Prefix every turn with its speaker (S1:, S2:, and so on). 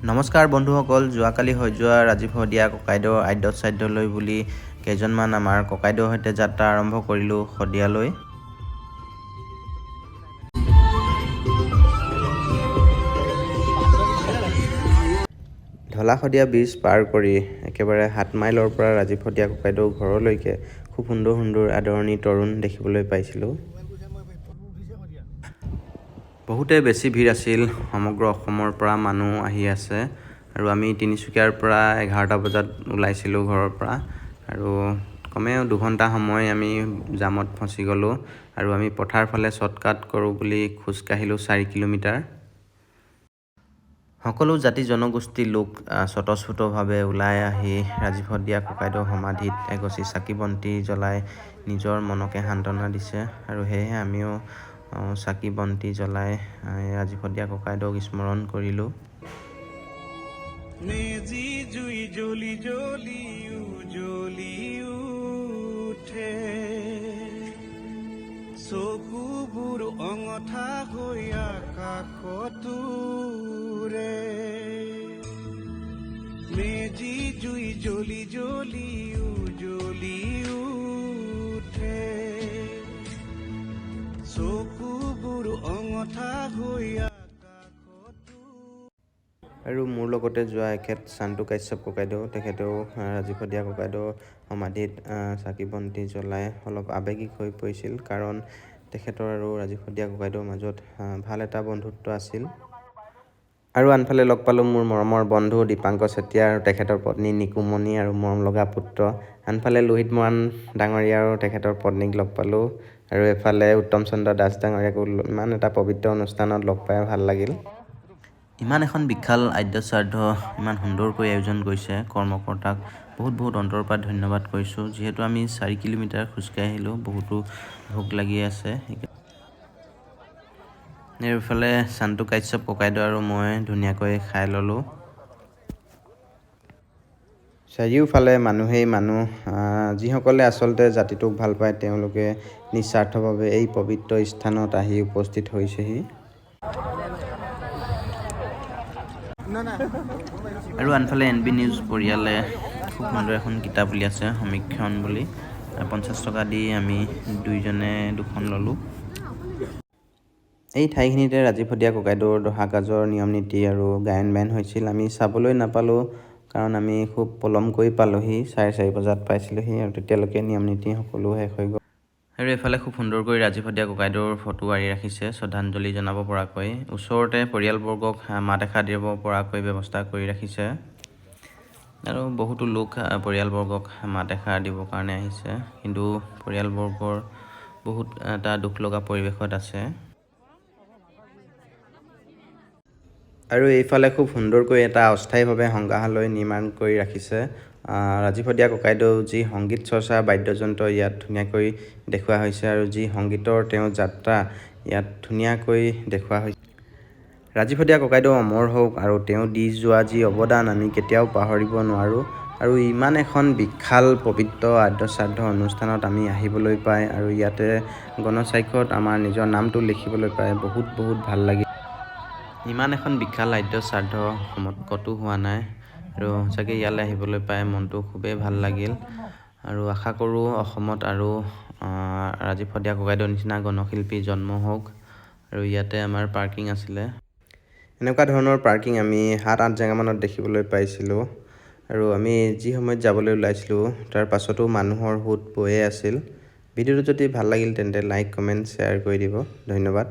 S1: নমস্কাৰ বন্ধুসকল, যোৱাকালি হৈ যোৱা ৰাজীৱ শদিয়া ককাইদেউৰ আদ্য শ্ৰাদ্ধলৈ বুলি কেইজনমান আমাৰ ককাইদেউৰ সৈতে যাত্ৰা আৰম্ভ কৰিলোঁ শদিয়ালৈ। ঢলা শদিয়া ব্ৰিজ পাৰ কৰি একেবাৰে 7 মাইলৰ পৰা ৰাজীৱ শদিয়া ককাইদেউৰ ঘৰলৈকে খুব সুন্দৰ সুন্দৰ আদৰণি তৰুণ দেখিবলৈ পাইছিলোঁ। বহুতে বেছি ভিৰ আছিল, সমগ্ৰ অসমৰ পৰা মানুহ আহি আছে আৰু আমি তিনিচুকীয়াৰ পৰা 11টা বজাত ওলাইছিলোঁ ঘৰৰ পৰা আৰু কমেও 2 ঘণ্টা সময় আমি জামত ফচি গ'লোঁ আৰু আমি পথাৰ ফালে শ্বৰ্টকাট কৰোঁ বুলি খোজ কাঢ়িলোঁ 4 কিলোমিটাৰ। সকলো জাতি জনগোষ্ঠীৰ লোক স্বতঃস্ফূৰ্তভাৱে ওলাই আহি ৰাজীৱ শদিয়া ককাইদেউৰ সমাধিত এগছি চাকি বন্তি জ্বলাই নিজৰ মনকে সান্তনা দিছে আৰু সেয়েহে আমিও চাকি বন্তি জ্বলাই ৰাজীৱ শদিয়া ককাইদেউক স্মৰণ কৰিলোঁ।
S2: মেজি জুই জ্বলি জ্বলি জ্বলি উঠে, চকুবোৰ অঙঠা হৈ আকাশতোৰে। মেজি জুই জ্বলি জ্বলি জ্বলি উঠে, চকুবোৰ অঙঠা হৈ
S1: আৰু মোৰ লগতে যোৱা এখেত চান্তু কাশ্যপ ককাইদেউ, তেখেতেও ৰাজীৱ শদিয়া ককাইদেউৰ সমাধিত চাকি বন্তি জ্বলাই অলপ আৱেগিক হৈ পৰিছিল, কাৰণ তেখেতৰ আৰু ৰাজীৱ শদিয়া ককাইদেউৰ মাজত ভাল এটা বন্ধুত্ব আছিল। আৰু আনফালে লগ পালোঁ মোৰ মৰমৰ বন্ধু দীপাংকৰ চেতিয়া আৰু তেখেতৰ পত্নী নিকুমণি আৰু মৰম লগা পুত্ৰ। আনফালে লোহিত মৰাণ ডাঙৰীয়া আৰু তেখেতৰ পত্নীক লগ পালোঁ আৰু এফালে উত্তম চন্দ্ৰ দাস ডাঙৰীয়াকো ইমান এটা পবিত্ৰ অনুষ্ঠানত লগ পাই ভাল লাগিল। ইমান এখন বিশাল আদ্য শ্ৰাদ্ধ ইমান সুন্দৰকৈ আয়োজন কৰিছে, কৰ্মকৰ্তাক বহুত অন্তৰৰ পৰা ধন্যবাদ কৰিছোঁ। যিহেতু আমি 4 কিলোমিটাৰ খোজকাঢ়ি আহিলোঁ, বহুতো ভোক লাগি আছে। এইফালে চান্তু কাশ্যপ ককাইদেউ আৰু মই ধুনীয়াকৈ খাই ল'লোঁ। চাৰিওফালে মানুহেই মানুহ, যিসকলে আচলতে জাতিটোক ভাল পায় তেওঁলোকে নিস্বাৰ্থভাৱে এই পবিত্ৰ স্থানত আহি উপস্থিত হৈছেহি। আৰু আনফালে NB নিউজ পৰিয়ালে খুব সুন্দৰ এখন কিতাপ উলিয়াইছে সমীক্ষণ বুলি, 50 টকা দি আমি দুইজনে 2খন ল'লোঁ। এই ঠাইখিনিতে ৰাজীৱ শদিয়া ককাইদেউৰ দহা কাজৰ নিয়ম নীতি আৰু গায়ন বায়ন হৈছিল। আমি চাবলৈ নাপালোঁ কাৰণ আমি খুব পলমকৈ পালোঁহি, 4:30 বজাত পাইছিলোঁহি আৰু তেতিয়ালৈকে নিয়ম নীতি সকলো শেষ হৈ গ'ল। আৰু এইফালে খুব সুন্দৰকৈ ৰাজীৱ শদিয়া ককাইদেউৰ ফটো আঁৰি ৰাখিছে শ্ৰদ্ধাঞ্জলি জনাব পৰাকৈ। ওচৰতে পৰিয়ালবৰ্গক মাত এষাৰ দিব পৰাকৈ ব্যৱস্থা কৰি ৰাখিছে আৰু বহুতো লোক পৰিয়ালবৰ্গক মাত এষাৰ দিবৰ কাৰণে আহিছে, কিন্তু পৰিয়ালবৰ্গৰ বহুত এটা দুখ লগা পৰিৱেশত আছে। আৰু এইফালে খুব সুন্দৰকৈ এটা অস্থায়ীভাৱে সংগ্ৰহালয় নিৰ্মাণ কৰি ৰাখিছে। ৰাজীৱ শদিয়া ককাইদেউ যি সংগীত চৰ্চাৰ বাদ্যযন্ত্ৰ ইয়াত ধুনীয়াকৈ দেখুওৱা হৈছে আৰু যি সংগীতৰ তেওঁৰ যাত্ৰা ইয়াত ধুনীয়াকৈ দেখুওৱা হৈছে। ৰাজীৱ শদিয়া ককাইদেউ অমৰ হওক আৰু তেওঁ দি যোৱা যি অৱদান আমি কেতিয়াও পাহৰিব নোৱাৰোঁ। আৰু ইমান এখন বিশাল পবিত্ৰ আদ্য শ্ৰাদ্ধ অনুষ্ঠানত আমি আহিবলৈ পাই আৰু ইয়াতে গণস্বাক্ষৰত আমাৰ নিজৰ নামটো লিখিবলৈ পাই বহুত ভাল লাগিল। ইমান এখন বিশাল আদ্য শ্ৰাদ্ধ অসমত ক'তো হোৱা নাই আৰু সঁচাকৈ ইয়ালৈ আহিবলৈ পাই মনটো খুবেই ভাল লাগিল আৰু আশা কৰোঁ অসমত আৰু ৰাজীৱ শদিয়া ককাইদেউৰ নিচিনা গণশিল্পী জন্ম হওক। আৰু ইয়াতে আমাৰ পাৰ্কিং আছিলে, এনেকুৱা ধৰণৰ পাৰ্কিং আমি 7-8 জেগামানত দেখিবলৈ পাইছিলোঁ আৰু আমি যি সময়ত যাবলৈ ওলাইছিলোঁ তাৰ পাছতো মানুহৰ সোঁত বৈয়ে আছিল। ভিডিঅ'টো যদি ভাল লাগিল তেন্তে লাইক, কমেণ্ট, শ্বেয়াৰ কৰি দিব। ধন্যবাদ।